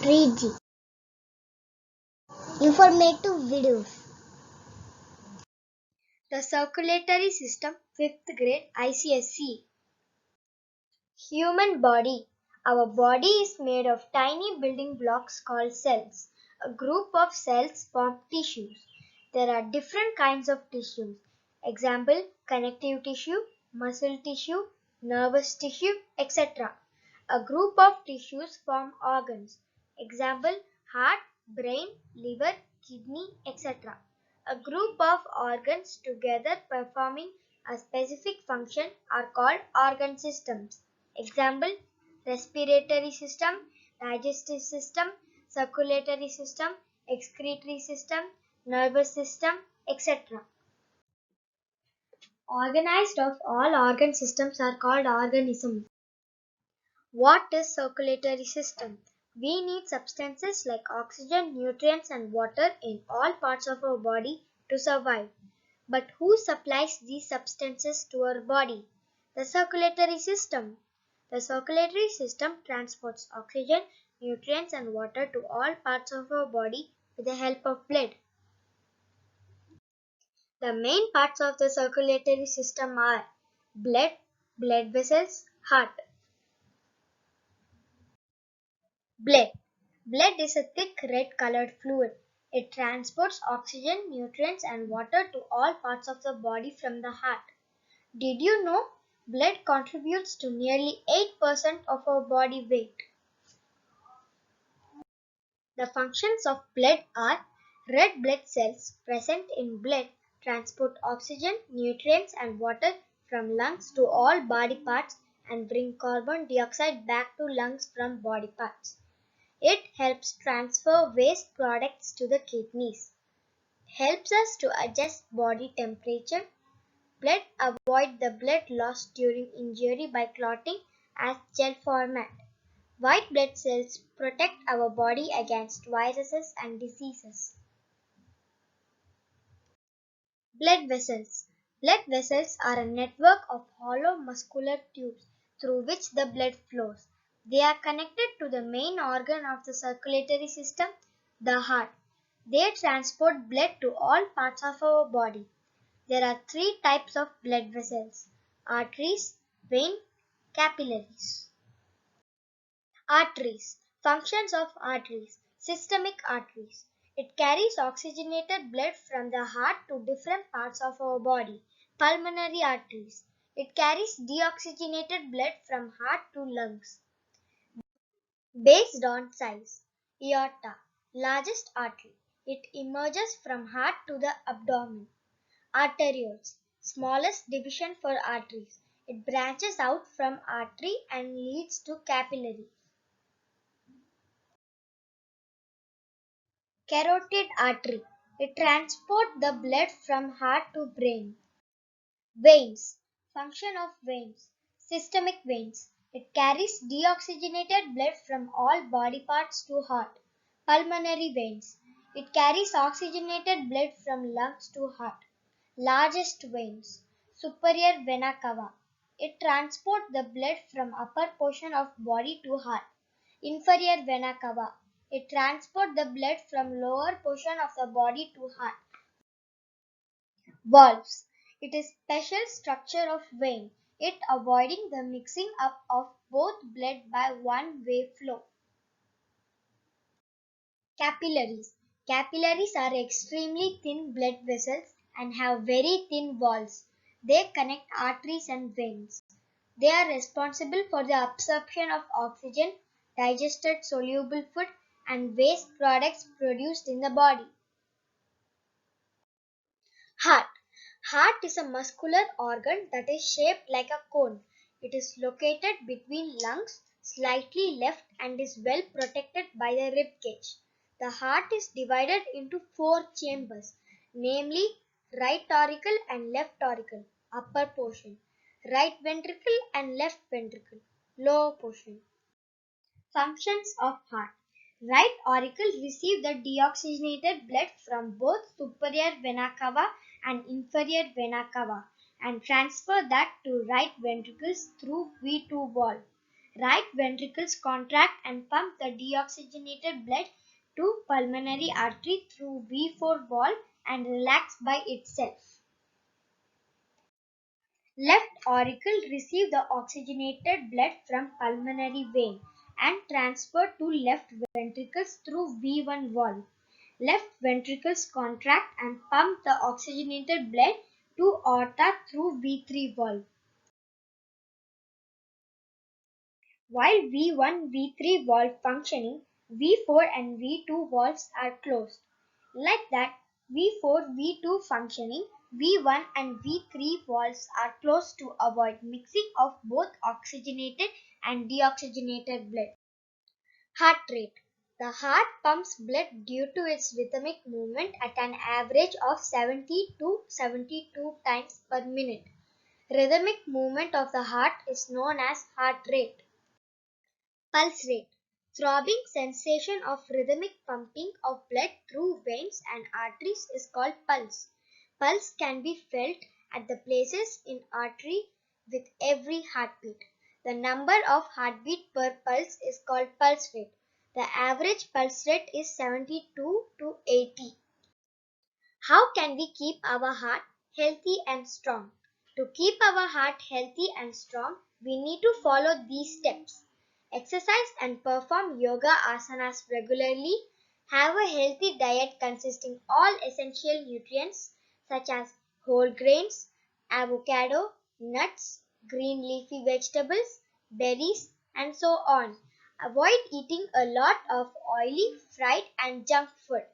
3G. Informative videos. The circulatory system, 5th grade ICSE. Human body. Our body is made of tiny building blocks called cells. A group of cells form tissues. There are different kinds of tissues. Example, connective tissue, muscle tissue, nervous tissue, etc. A group of tissues form organs. Example, heart, brain, liver, kidney, etc. A group of organs together performing a specific function are called organ systems. Example, respiratory system, digestive system, circulatory system, excretory system, nervous system, etc. Organized of all organ systems are called organisms. What is circulatory system? We need substances like oxygen, nutrients and water in all parts of our body to survive. But who supplies these substances to our body? The circulatory system. The circulatory system transports oxygen, nutrients and water to all parts of our body with the help of blood. The main parts of the circulatory system are blood, blood vessels, heart. Blood. Blood is a thick red colored fluid. It transports oxygen, nutrients and water to all parts of the body from the heart. Did you know blood contributes to nearly 8% of our body weight? The functions of blood are red blood cells present in blood transport oxygen, nutrients and water from lungs to all body parts and bring carbon dioxide back to lungs from body parts. It helps transfer waste products to the kidneys. Helps us to adjust body temperature. Blood avoid the blood loss during injury by clotting as gel format. White blood cells protect our body against viruses and diseases. Blood vessels. Blood vessels are a network of hollow muscular tubes through which the blood flows. They are connected to the main organ of the circulatory system, the heart. They transport blood to all parts of our body. There are 3 types of blood vessels: arteries, veins, capillaries. Arteries. Functions of arteries. Systemic arteries. It carries oxygenated blood from the heart to different parts of our body. Pulmonary arteries. It carries deoxygenated blood from heart to lungs. Based on size. Aorta. Largest artery. It emerges from heart to the abdomen. Arterioles. Smallest division for arteries. It branches out from artery and leads to capillary. Carotid artery. It transports the blood from heart to brain. Veins. Function of veins. Systemic veins. It carries deoxygenated blood from all body parts to heart. Pulmonary veins. It carries oxygenated blood from lungs to heart. Largest veins. Superior vena cava. It transports the blood from upper portion of body to heart. Inferior vena cava. It transports the blood from lower portion of the body to heart. Valves. It is special structure of vein. It avoiding the mixing up of both blood by one-way flow. Capillaries. Capillaries are extremely thin blood vessels and have very thin walls. They connect arteries and veins. They are responsible for the absorption of oxygen, digested soluble food, and waste products produced in the body. Heart. Heart is a muscular organ that is shaped like a cone. It is located between lungs, slightly left, and is well protected by the rib cage. The heart is divided into 4 chambers, namely right auricle and left auricle, upper portion, right ventricle and left ventricle, lower portion. Functions of heart. Right auricle receive the deoxygenated blood from both superior vena cava and inferior vena cava and transfer that to right ventricles through V2 valve. Right ventricles contract and pump the deoxygenated blood to pulmonary artery through V4 valve and relax by itself. Left auricle receive the oxygenated blood from pulmonary vein and transfer to left ventricles through V1 valve. Left ventricles contract and pump the oxygenated blood to aorta through V3 valve. While V1, V3 valve functioning, V4 and V2 valves are closed. Like that, V4, V2 functioning, V1 and V3 valves are closed to avoid mixing of both oxygenated and deoxygenated blood. Heart rate. The heart pumps blood due to its rhythmic movement at an average of 70 to 72 times per minute. Rhythmic movement of the heart is known as heart rate. Pulse rate. Throbbing sensation of rhythmic pumping of blood through veins and arteries is called pulse. Pulse can be felt at the places in artery with every heartbeat. The number of heartbeat per pulse is called pulse rate. The average pulse rate is 72 to 80. How can we keep our heart healthy and strong? To keep our heart healthy and strong, we need to follow these steps. Exercise and perform yoga asanas regularly. Have a healthy diet consisting all essential nutrients such as whole grains, avocado, nuts, green leafy vegetables, berries, and so on. Avoid eating a lot of oily, fried, and junk food.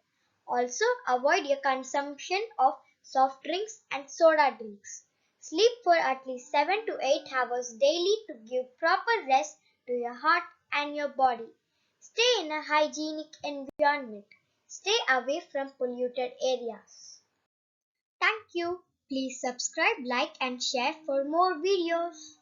Also, avoid your consumption of soft drinks and soda drinks. Sleep for at least 7 to 8 hours daily to give proper rest to your heart and your body. Stay in a hygienic environment. Stay away from polluted areas. Thank you. Please subscribe, like and share for more videos.